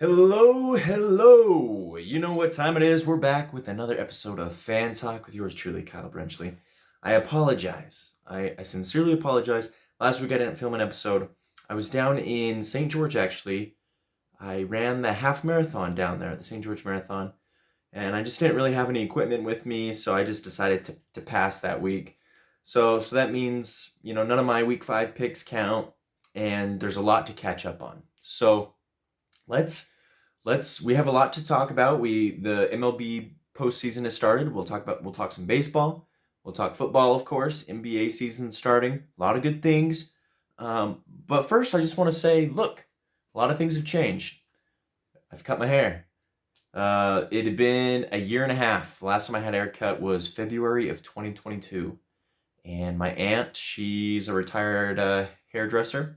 Hello, hello. You know what time it is. We're back with another episode of Fan Talk with yours truly, Kyle Brenchley. I apologize. I sincerely apologize. Last week I didn't film an episode. I was down in St. George, actually. I ran the half marathon down there, the St. George Marathon, and I just didn't really have any equipment with me, so I just decided to pass that week. So that means, none of my week 5 picks count, and there's a lot to catch up on. So let's we have a lot to talk about. The MLB postseason has started. We'll talk some baseball. We'll talk football, of course. NBA season starting. A lot of good things. But first, I just want to say, look, a lot of things have changed. I've cut my hair. It had been a year and a half. The last time I had a haircut was February of 2022. And my aunt, she's a retired hairdresser.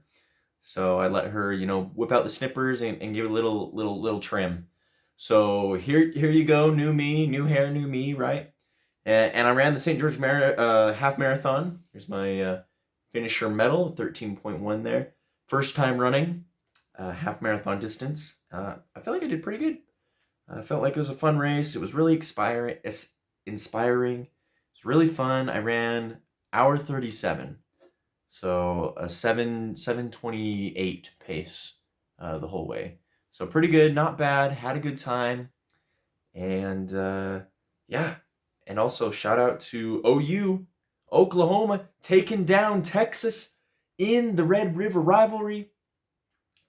So I let her, whip out the snippers and give it a little trim. So here you go, new me, new hair, new me, right? And I ran the St. George half marathon. Here's my finisher medal, 13.1 there. First time running half marathon distance. I felt like I did pretty good. I felt like it was a fun race. It was really inspiring. It's really fun. I ran hour 37. So a 7:28 pace the whole way. So pretty good, not bad. Had a good time, and yeah. And also shout out to OU, Oklahoma, taking down Texas in the Red River rivalry.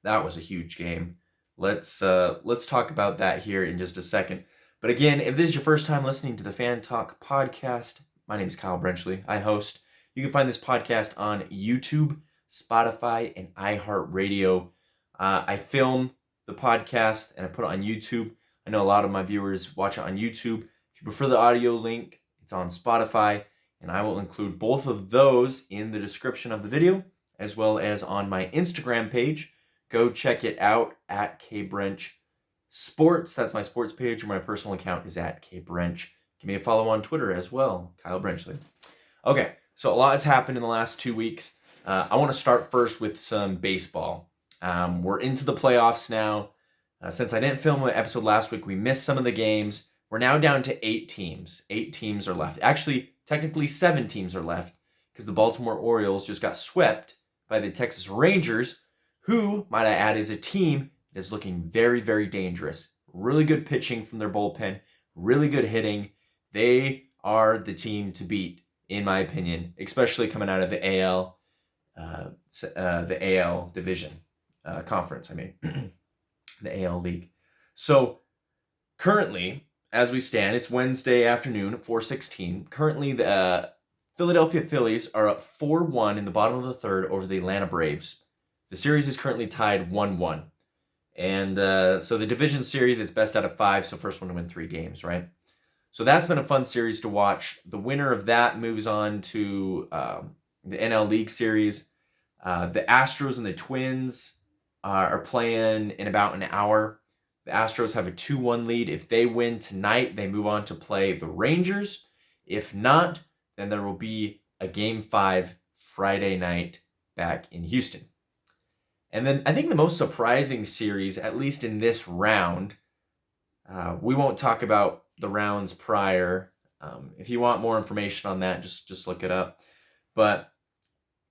That was a huge game. Let's talk about that here in just a second. But again, if this is your first time listening to the Fan Talk podcast, my name is Kyle Brenchley. I host. You can find this podcast on YouTube, Spotify, and iHeartRadio. I film the podcast and I put it on YouTube. I know a lot of my viewers watch it on YouTube. If you prefer the audio link, it's on Spotify, and I will include both of those in the description of the video, as well as on my Instagram page. Go check it out at KBrenchSports. That's my sports page, or my personal account is at KBrench. Give me a follow on Twitter as well, Kyle Brenchley. Okay. So a lot has happened in the last 2 weeks. I want to start first with some baseball. We're into the playoffs now. Since I didn't film an episode last week, we missed some of the games. We're now down to 8 teams. 8 teams are left. Actually, technically 7 teams are left because the Baltimore Orioles just got swept by the Texas Rangers, who, might I add, is a team that is looking very, very dangerous. Really good pitching from their bullpen. Really good hitting. They are the team to beat, in my opinion, especially coming out of the AL division conference. I mean, the AL League. So currently, as we stand, it's Wednesday afternoon at 4:16. Currently, the Philadelphia Phillies are up 4-1 in the bottom of the third over the Atlanta Braves. The series is currently tied 1-1. And so the division series is best out of 5, so first one to win 3 games, right? So that's been a fun series to watch. The winner of that moves on to the NL League Series. The Astros and the Twins are playing in about an hour. The Astros have a 2-1 lead. If they win tonight, they move on to play the Rangers. If not, then there will be a Game 5 Friday night back in Houston. And then I think the most surprising series, at least in this round, we won't talk about the rounds prior. If you want more information on that, just look it up. But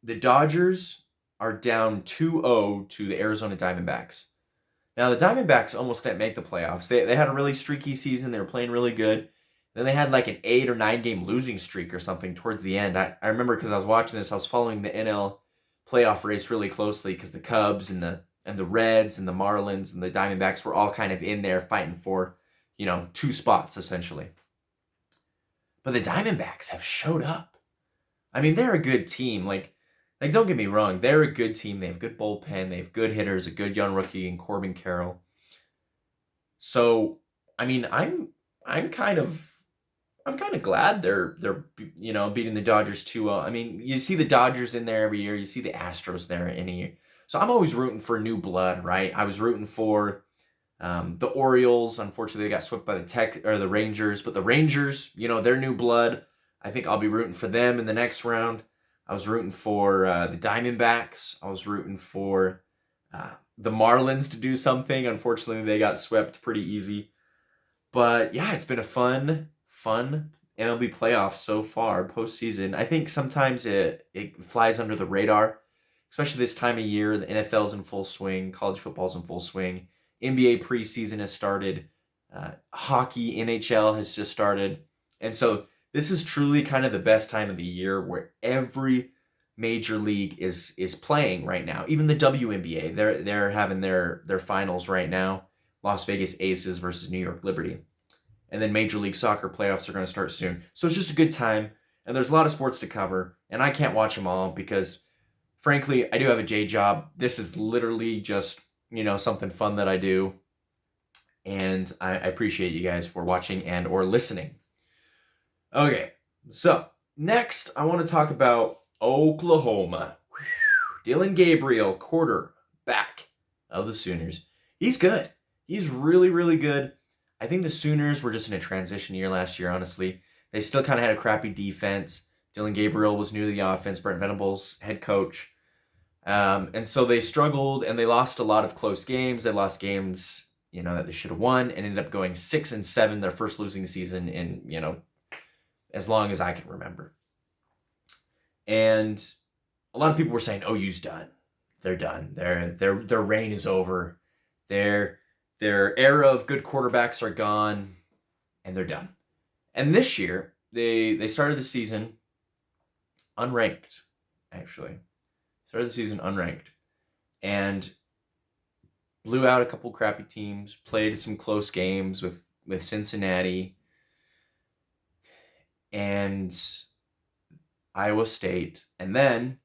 the Dodgers are down 2-0 to the Arizona Diamondbacks. Now, the Diamondbacks almost didn't make the playoffs. They had a really streaky season. They were playing really good. Then they had like an 8 or 9 game losing streak or something towards the end. I remember because I was watching this, I was following the NL playoff race really closely because the Cubs and the Reds and the Marlins and the Diamondbacks were all kind of in there fighting for 2 spots, essentially. But the Diamondbacks have showed up. I mean, they're a good team. Like don't get me wrong. They're a good team. They have good bullpen. They have good hitters, a good young rookie in Corbin Carroll. So, I mean, I'm kind of glad they're beating the Dodgers 2-0. I mean, you see the Dodgers in there every year. You see the Astros there any year. So I'm always rooting for new blood, right? I was rooting for the Orioles. Unfortunately, they got swept by the Rangers. But the Rangers, they're new blood. I think I'll be rooting for them in the next round. I was rooting for the Diamondbacks. I was rooting for the Marlins to do something. Unfortunately, they got swept pretty easy. But yeah, it's been a fun MLB playoffs so far, postseason. I think sometimes it flies under the radar, especially this time of year. The NFL's in full swing, college football's in full swing, NBA preseason has started, hockey, NHL has just started. And so this is truly kind of the best time of the year where every major league is playing right now. Even the WNBA, they're having their finals right now. Las Vegas Aces versus New York Liberty. And then Major League Soccer playoffs are going to start soon. So it's just a good time. And there's a lot of sports to cover. And I can't watch them all because, frankly, I do have a day job. This is literally just, something fun that I do. And I appreciate you guys for watching and or listening. Okay, so next I want to talk about Oklahoma. Dillon Gabriel, quarterback of the Sooners. He's good. He's really, really good. I think the Sooners were just in a transition year last year, honestly. They still kind of had a crappy defense. Dillon Gabriel was new to the offense. Brent Venables, head coach. And so they struggled and they lost a lot of close games. They lost games, that they should have won and ended up going 6-7, their first losing season in, as long as I can remember. And a lot of people were saying, OU's done. They're done. Their reign is over. Their era of good quarterbacks are gone, and they're done. And this year, they started the season unranked, actually. Started the season unranked. And blew out a couple crappy teams, played some close games with Cincinnati and Iowa State. And then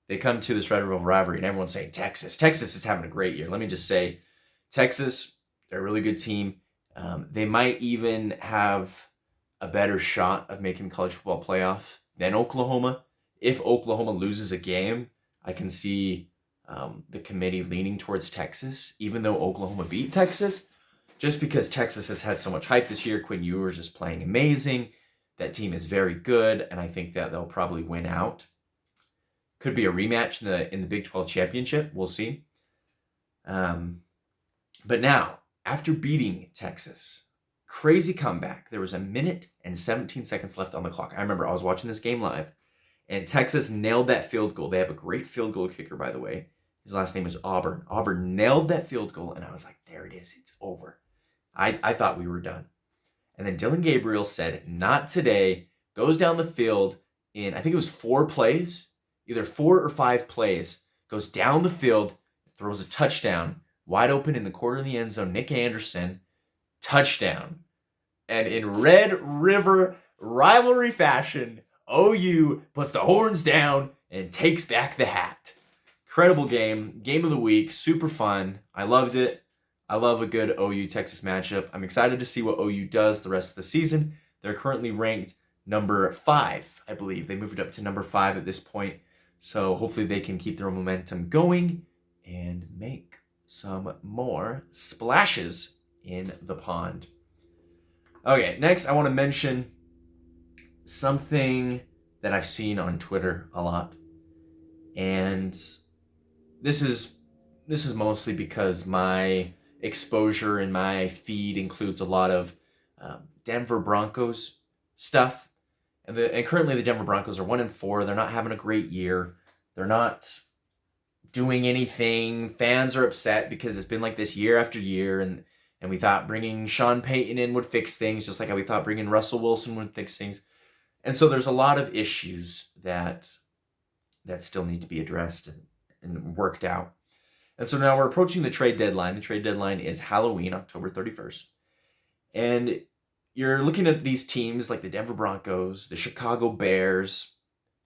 they come to this Red River rivalry, and everyone's saying Texas. Texas is having a great year. Let me just say, Texas, they're a really good team. They might even have a better shot of making the college football playoff than Oklahoma. If Oklahoma loses a game, I can see the committee leaning towards Texas, even though Oklahoma beat Texas, just because Texas has had so much hype this year. Quinn Ewers is playing amazing. That team is very good, and I think that they'll probably win out. Could be a rematch in the Big 12 championship. We'll see. But now, after beating Texas, crazy comeback. There was 1 minute and 17 seconds left on the clock. I remember I was watching this game live, and Texas nailed that field goal. They have a great field goal kicker, by the way. His last name is Auburn. Auburn nailed that field goal, and I was like, there it is. It's over. I thought we were done. And then Dillon Gabriel said, not today, goes down the field in, I think it was 4 plays, either 4 or 5 plays, goes down the field, throws a touchdown, wide open in the corner of the end zone, Nick Anderson, touchdown. And in Red River rivalry fashion, OU puts the horns down and takes back the hat. Incredible game of the week, super fun. I loved it. I love a good OU Texas matchup. I'm excited to see what OU does the rest of the season. They're currently ranked number 5, I believe. They moved up to number 5 at this point. So hopefully they can keep their momentum going and make some more splashes in the pond. Okay, next I want to mention something that I've seen on Twitter a lot. And this is mostly because my exposure in my feed includes a lot of Denver Broncos stuff. And currently the Denver Broncos are 1-4. They're not having a great year. They're not doing anything. Fans are upset because it's been like this year after year. And we thought bringing Sean Payton in would fix things, just like how we thought bringing Russell Wilson would fix things. And so there's a lot of issues that still need to be addressed and worked out. And so now we're approaching the trade deadline. The trade deadline is Halloween, October 31st. And you're looking at these teams like the Denver Broncos, the Chicago Bears,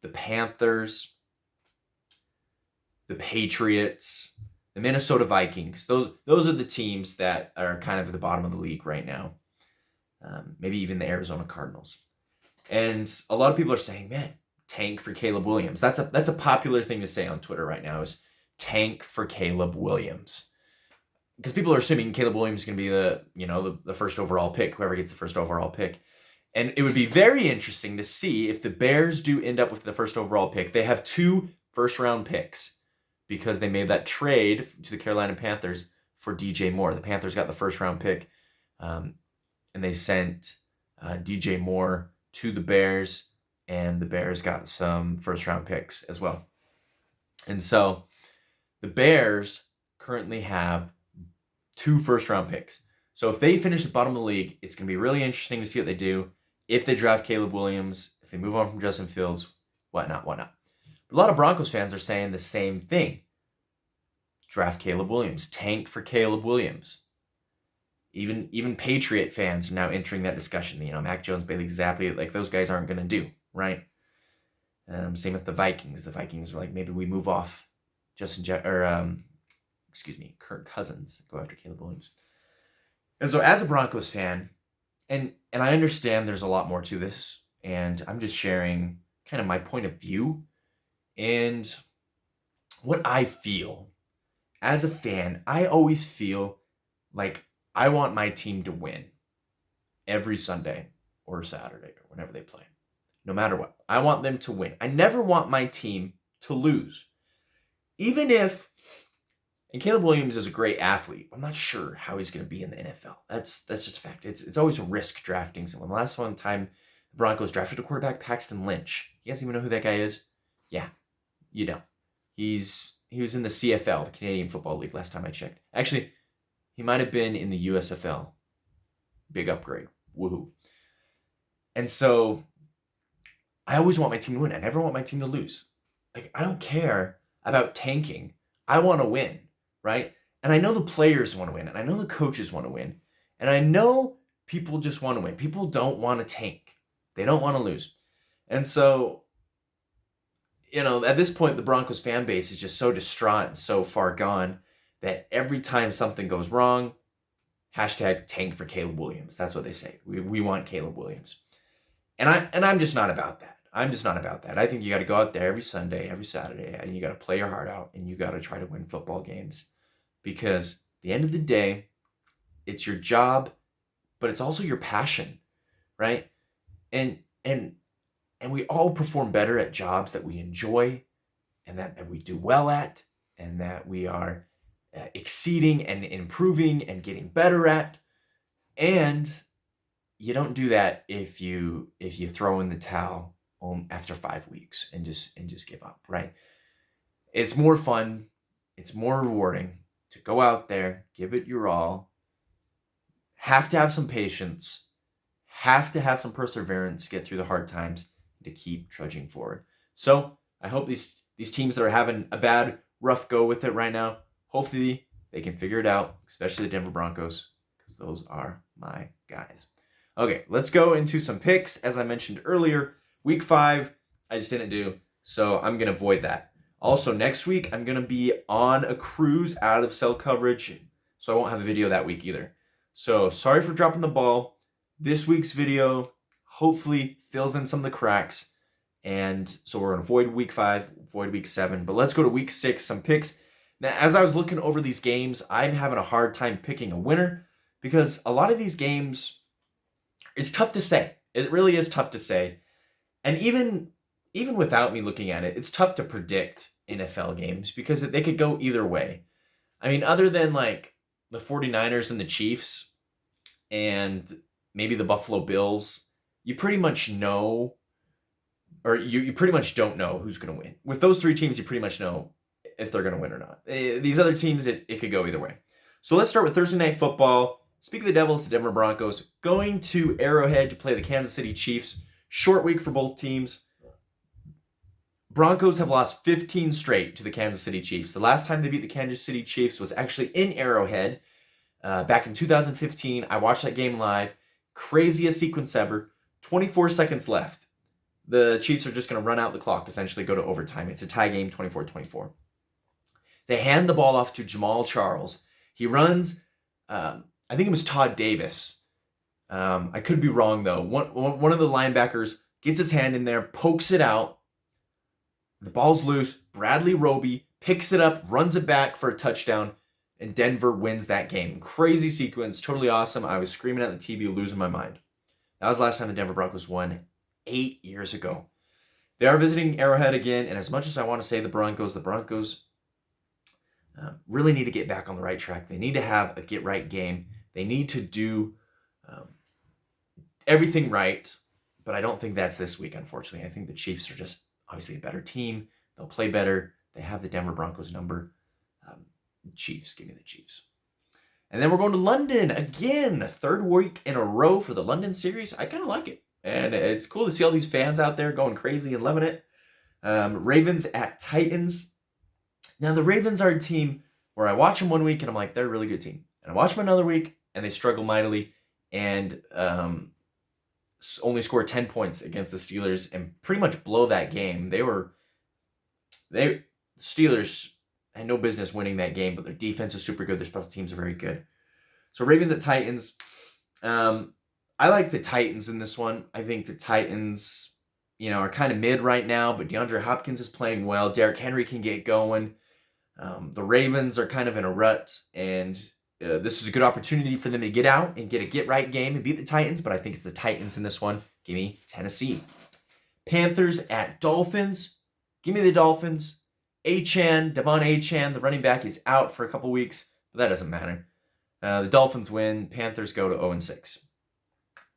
the Panthers, the Patriots, the Minnesota Vikings. Those are the teams that are kind of at the bottom of the league right now. Maybe even the Arizona Cardinals. And a lot of people are saying, man, tank for Caleb Williams. That's a popular thing to say on Twitter right now, is tank for Caleb Williams. Because people are assuming Caleb Williams is going to be the first overall pick, whoever gets the first overall pick. And it would be very interesting to see if the Bears do end up with the first overall pick. They have 2 first-round picks because they made that trade to the Carolina Panthers for DJ Moore. The Panthers got the first round pick, and they sent DJ Moore to the Bears, and the Bears got some first round picks as well. And so the Bears currently have 2 first round picks. So if they finish the bottom of the league, it's going to be really interesting to see what they do. If they draft Caleb Williams, if they move on from Justin Fields, whatnot. A lot of Broncos fans are saying the same thing. Draft Caleb Williams. Tank for Caleb Williams. Even Patriot fans are now entering that discussion. Mac Jones, Bailey Zappi, like those guys aren't going to do, right? Same with the Vikings. The Vikings are like, maybe we move off Kirk Cousins, go after Caleb Williams. And so as a Broncos fan, and I understand there's a lot more to this, and I'm just sharing kind of my point of view and what I feel. As a fan, I always feel like I want my team to win every Sunday or Saturday or whenever they play. No matter what. I want them to win. I never want my team to lose. Even if, and Caleb Williams is a great athlete, I'm not sure how he's going to be in the NFL. That's just a fact. It's always a risk drafting someone. The last one time the Broncos drafted a quarterback, Paxton Lynch. You guys even know who that guy is? Yeah, you don't. He was in the CFL, the Canadian Football League, last time I checked. Actually, he might have been in the USFL. Big upgrade. Woohoo. And so I always want my team to win. I never want my team to lose. Like, I don't care about tanking. I want to win, right? And I know the players want to win, and I know the coaches want to win, and I know people just want to win. People don't want to tank. They don't want to lose. And so, at this point, the Broncos fan base is just so distraught and so far gone that every time something goes wrong, hashtag tank for Caleb Williams. That's what they say. We want Caleb Williams. And I'm just not about that. I think you got to go out there every Sunday, every Saturday, and you got to play your heart out, and you got to try to win football games. Because at the end of the day, it's your job, but it's also your passion, right? And we all perform better at jobs that we enjoy and that we do well at and that we are exceeding and improving and getting better at. And you don't do that if you throw in the towel after 5 weeks and just give up, right? It's more fun. It's more rewarding to go out there, give it your all, have to have some patience, have to have some perseverance, get through the hard times, to keep trudging forward. So I hope these teams that are having a bad, rough go with it right now, hopefully they can figure it out, especially the Denver Broncos, because those are my guys. Okay, let's go into some picks. As I mentioned earlier, week 5, I just didn't do, so I'm going to avoid that. Also, next week, I'm going to be on a cruise out of cell coverage, so I won't have a video that week either. So sorry for dropping the ball. This week's video hopefully fills in some of the cracks. And so we're going to avoid week 5, avoid week 7. But let's go to week 6, some picks. Now, as I was looking over these games, I'm having a hard time picking a winner because a lot of these games, it's tough to say. It really is tough to say. And even without me looking at it, it's tough to predict NFL games because they could go either way. I mean, other than like the 49ers and the Chiefs and maybe the Buffalo Bills, you pretty much know, or you pretty much don't know who's going to win. With those 3 teams, you pretty much know if they're going to win or not. These other teams, it could go either way. So let's start with Thursday Night Football. Speak of the Devils, the Denver Broncos, going to Arrowhead to play the Kansas City Chiefs. Short week for both teams. Broncos have lost 15 straight to the Kansas City Chiefs. The last time they beat the Kansas City Chiefs was actually in Arrowhead back in 2015. I watched that game live. Craziest sequence ever. 24 seconds left. The Chiefs are just going to run out the clock, essentially go to overtime. It's a tie game, 24-24. They hand the ball off to Jamal Charles. He runs, I think it was Todd Davis. I could be wrong, though. One of the linebackers gets his hand in there, pokes it out. The ball's loose. Bradley Roby picks it up, runs it back for a touchdown, and Denver wins that game. Crazy sequence, totally awesome. I was screaming at the TV, losing my mind. That was the last time the Denver Broncos won 8 years ago. They are visiting Arrowhead again, and as much as I want to say the Broncos, really need to get back on the right track. They need to have a get-right game. They need to do everything right, but I don't think that's this week, unfortunately. I think the Chiefs are just obviously a better team. They'll play better. They have the Denver Broncos number. Chiefs, give me the Chiefs. And then we're going to London again, third week in a row for the London series. I kind of like it. And it's cool to see all these fans out there going crazy and loving it. Ravens at Titans. Now, the Ravens are a team where I watch them one week and I'm like, they're a really good team. And I watch them another week and they struggle mightily and only score 10 points against the Steelers and pretty much blow that game. The Steelers had no business winning that game, but their defense is super good. Their special teams are very good. So Ravens at Titans. I like the Titans in this one. I think the Titans, are kind of mid right now, but DeAndre Hopkins is playing well. Derrick Henry can get going. The Ravens are kind of in a rut, and this is a good opportunity for them to get out and get a get-right game and beat the Titans, but I think it's the Titans in this one. Give me Tennessee. Panthers at Dolphins. Give me the Dolphins. Devon Achane, the running back, is out for a couple weeks, but that doesn't matter. The Dolphins win. Panthers go to 0-6.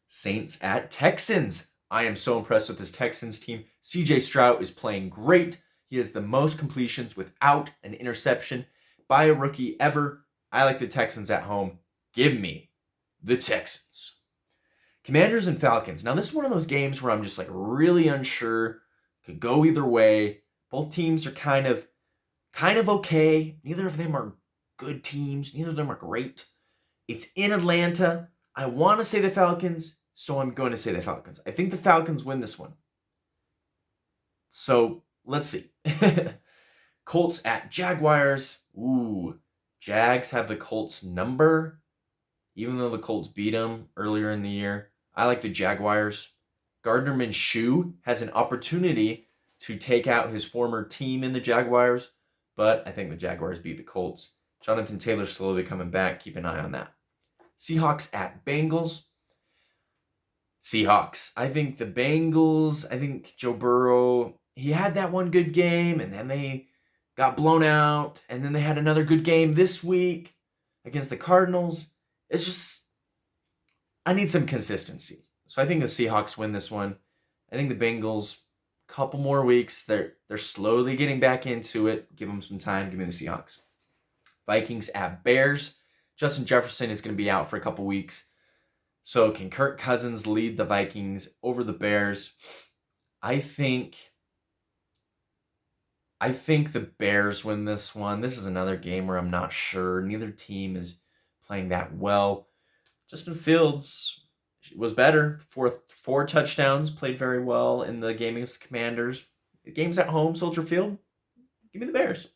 Saints at Texans. I am so impressed with this Texans team. CJ Stroud is playing great. He has the most completions without an interception by a rookie ever. I like the Texans at home. Give me the Texans. Commanders and Falcons. Now, this is one of those games where I'm just really unsure. Could go either way. Both teams are kind of okay. Neither of them are good teams. Neither of them are great. It's in Atlanta. I want to say the Falcons, so I'm going to say the Falcons. I think the Falcons win this one. So, let's see. Colts at Jaguars. Ooh, Jags have the Colts number, even though the Colts beat them earlier in the year. I like the Jaguars. Gardner Minshew has an opportunity to take out his former team in the Jaguars, but I think the Jaguars beat the Colts. Jonathan Taylor slowly coming back. Keep an eye on that. Seahawks at Bengals. Seahawks. I think the Bengals, Joe Burrow, he had that one good game, and then they got blown out, and then they had another good game this week against the Cardinals. It's just, I need some consistency. So I think the Seahawks win this one. I think the Bengals, couple more weeks. They're slowly getting back into it. Give them some time. Give me the Seahawks. Vikings at Bears. Justin Jefferson is going to be out for a couple weeks. So can Kirk Cousins lead the Vikings over the Bears? I think the Bears win this one. This is another game where I'm not sure. Neither team is playing that well. Justin Fields was better. Four touchdowns, played very well in the game against the Commanders. The game's at home, Soldier Field. Give me the Bears.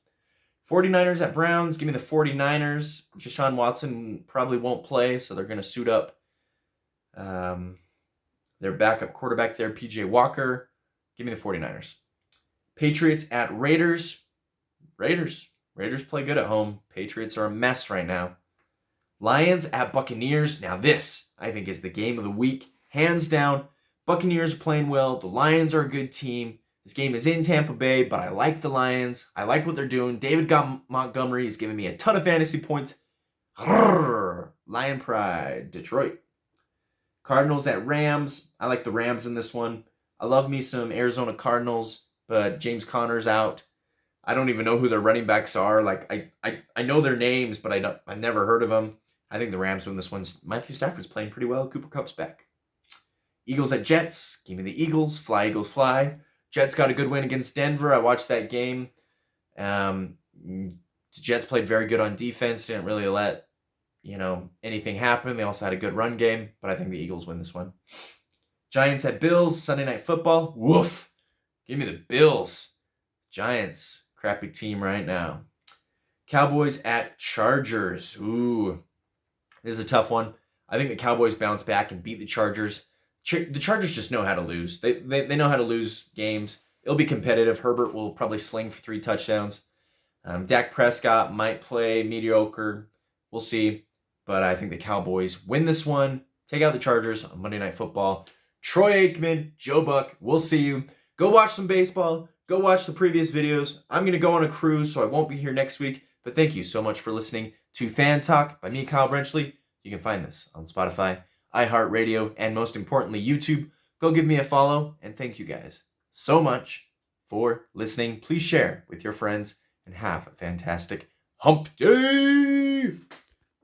49ers at Browns. Give me the 49ers. Deshaun Watson probably won't play, so they're going to suit up their backup quarterback there, PJ Walker. Give me the 49ers. Patriots at Raiders. Raiders play good at home. Patriots are a mess right now. Lions at Buccaneers. Now this, I think, is the game of the week. Hands down, Buccaneers are playing well. The Lions are a good team. This game is in Tampa Bay, but I like the Lions. I like what they're doing. David Montgomery is giving me a ton of fantasy points. Lion pride. Detroit. Cardinals at Rams. I like the Rams in this one. I love me some Arizona Cardinals, but James Conner's out. I don't even know who their running backs are. I know their names, but I've never heard of them. I think the Rams win this one. Matthew Stafford's playing pretty well. Cooper Kupp's back. Eagles at Jets. Give me the Eagles. Fly, Eagles, fly. Jets got a good win against Denver. I watched that game. The Jets played very good on defense. Didn't really let anything happen. They also had a good run game, but I think the Eagles win this one. Giants at Bills. Sunday Night Football. Woof. Give me the Bills. Giants. Crappy team right now. Cowboys at Chargers. Ooh. This is a tough one. I think the Cowboys bounce back and beat the Chargers. The Chargers just know how to lose. They know how to lose games. It'll be competitive. Herbert will probably sling for 3 touchdowns. Dak Prescott might play mediocre. We'll see. But I think the Cowboys win this one. Take out the Chargers on Monday Night Football. Troy Aikman, Joe Buck, we'll see you. Go watch some baseball. Go watch the previous videos. I'm going to go on a cruise, so I won't be here next week. But But thank you so much for listening to Fan Talk by me, Kyle Brenchley. You can find this on Spotify, iHeartRadio, and most importantly, YouTube. Go give me a follow, and thank you guys so much for listening. Please share with your friends, and have a fantastic hump day!